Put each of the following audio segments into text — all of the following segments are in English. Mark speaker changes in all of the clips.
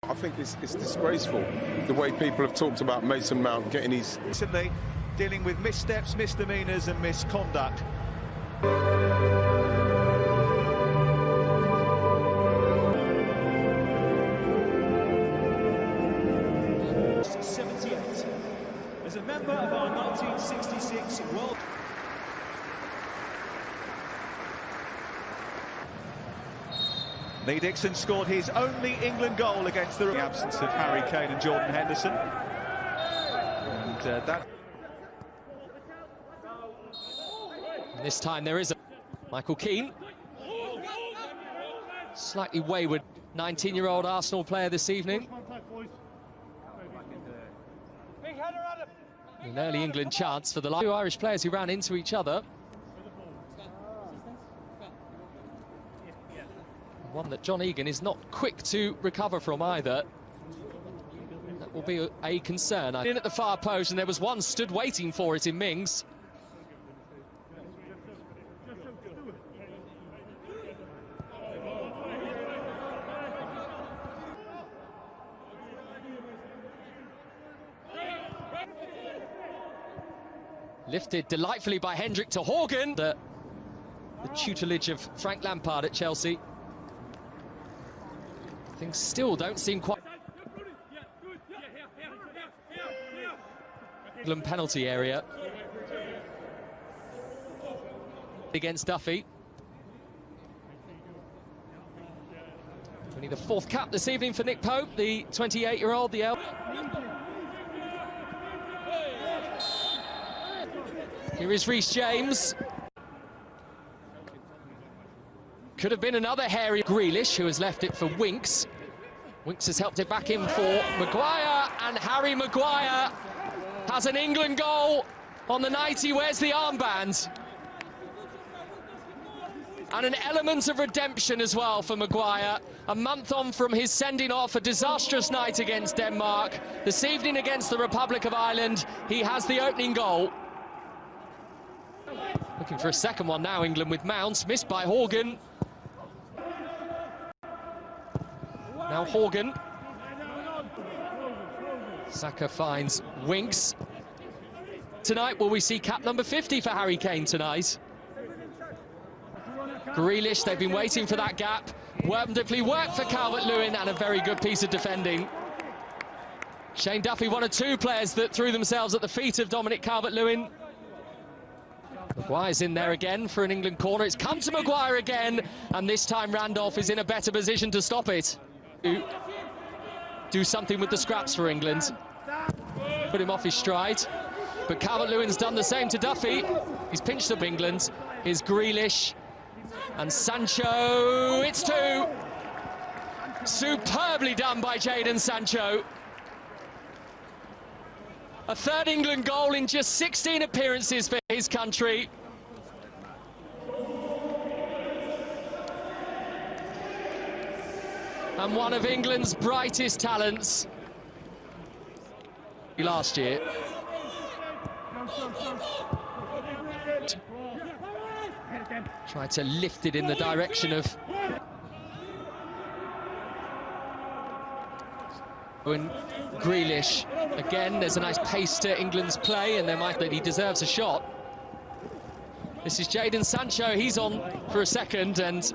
Speaker 1: I think it's disgraceful the way people have talked about Mason Mount getting his...
Speaker 2: Recently, dealing with missteps, misdemeanours and misconduct. As a member of our 1966 World... Lee Dixon scored his only England goal against the absence of Harry Kane and Jordan Henderson. And
Speaker 3: this time there is a Michael Keane. Slightly wayward 19-year-old Arsenal player this evening. An early England chance for the two Irish players who ran into each other. One that John Egan is not quick to recover from either. That will be a concern. In at the far post, and there was one stood waiting for it in Mings. Lifted delightfully by Hendrick to Horgan. The tutelage of Frank Lampard at Chelsea. Things still don't seem quite... England penalty area. Against Duffy. Only the fourth cap this evening for Nick Pope, the 28-year-old, the L. Here is Reece James. Could have been another hairy Grealish, who has left it for Winks. Winks has helped it back in for Maguire, and Harry Maguire has an England goal on the night he wears the armband. And an element of redemption as well for Maguire. A month on from his sending off, a disastrous night against Denmark. This evening against the Republic of Ireland, he has the opening goal. Looking for a second one now, England with Mount, missed by Horgan. Now Horgan. Saka finds Winks. Tonight, will we see cap number 50 for Harry Kane tonight? Grealish, they've been waiting for that gap. Wonderfully worked for Calvert-Lewin, and a very good piece of defending. Shane Duffy, one of two players that threw themselves at the feet of Dominic Calvert-Lewin. Maguire's in there again for an England corner. It's come to Maguire again, and this time Randolph is in a better position to stop it. Do something with the scraps for England. Put him off his stride. But Calvert-Lewin's done the same to Duffy. He's pinched up England. Here's Grealish. And Sancho, it's two. Superbly done by Jadon Sancho. A third England goal in just 16 appearances for his country. And one of England's brightest talents last year. Tried to lift it in the direction of... When Grealish, again, there's a nice pace to England's play, and there might that he deserves a shot. This is Jadon Sancho, he's on for a second, and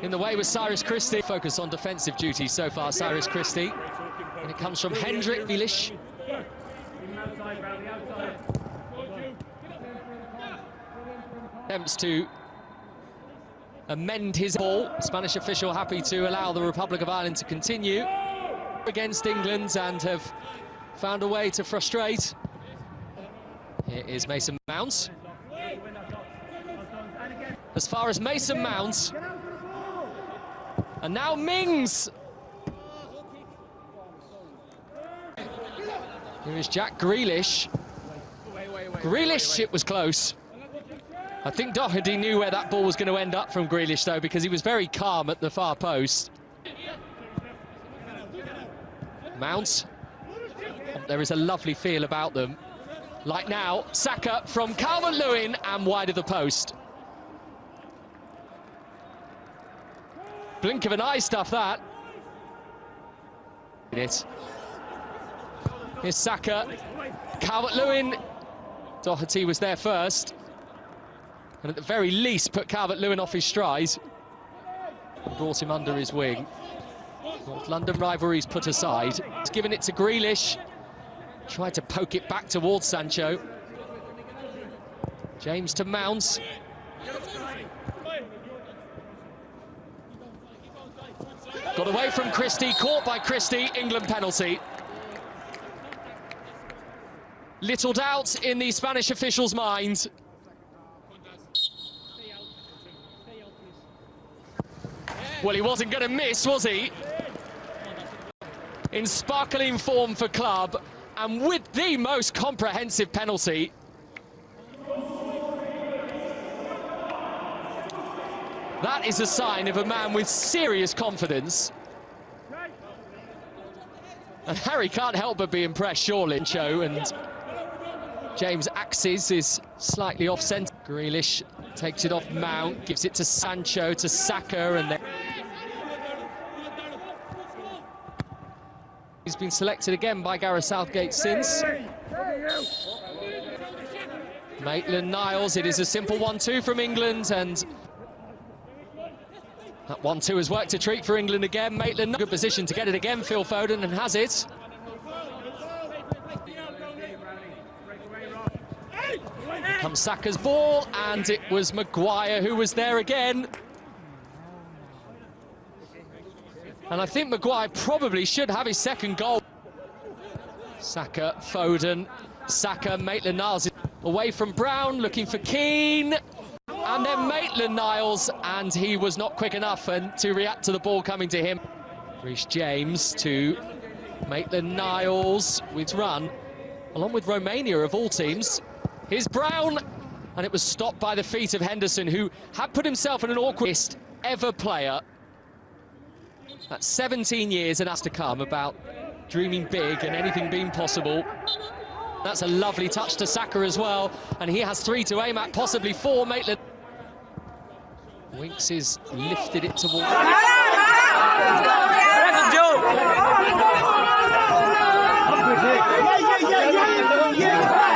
Speaker 3: in the way was Cyrus Christie. Focus on defensive duty so far, Cyrus Christie. And it comes from Hendrick Grealish. Attempts to amend his ball. Spanish official happy to allow the Republic of Ireland to continue against England and have found a way to frustrate. Here is Mason Mount. As far as Mason Mount. And now Mings. Here is Jack Grealish. Grealish, it was close. I think Doherty knew where that ball was going to end up from Grealish, though, because he was very calm at the far post. Mount. There is a lovely feel about them. Like now, Saka from Calvert-Lewin and wide of the post. Blink of an eye stuff, that. Here's Saka, Calvert-Lewin. Doherty was there first, and at the very least put Calvert-Lewin off his stride. Brought him under his wing. North London rivalries put aside. He's given it to Grealish. Tried to poke it back towards Sancho. James to Mount. Got away from Christie, caught by Christie, England penalty. Little doubt in the Spanish officials' mind. Well, he wasn't going to miss, was he? In sparkling form for club, and with the most comprehensive penalty. That is a sign of a man with serious confidence. And Harry can't help but be impressed, surely. And James axes is slightly off-centre. Grealish takes it off Mount, gives it to Sancho, to Saka, and then... He's been selected again by Gareth Southgate since. Maitland-Niles, it is a simple 1-2 from England, and that 1-2 has worked a treat for England again. Maitland, good position to get it again, Phil Foden, and has it. Here comes Saka's ball, and it was Maguire who was there again. And I think Maguire probably should have his second goal. Saka, Foden, Saka, Maitland-Niles away from Brown, looking for Keane. And then Maitland-Niles, and he was not quick enough to react to the ball coming to him. Reece James to Maitland-Niles with run, along with Romania of all teams. Here's Brown, and it was stopped by the feet of Henderson, who had put himself in an awkward ever player. That's 17 years and has to come about dreaming big and anything being possible. That's a lovely touch to Saka as well, and he has 3 to aim at, possibly 4. Maitland. Winks has lifted it towards...
Speaker 4: Yeah.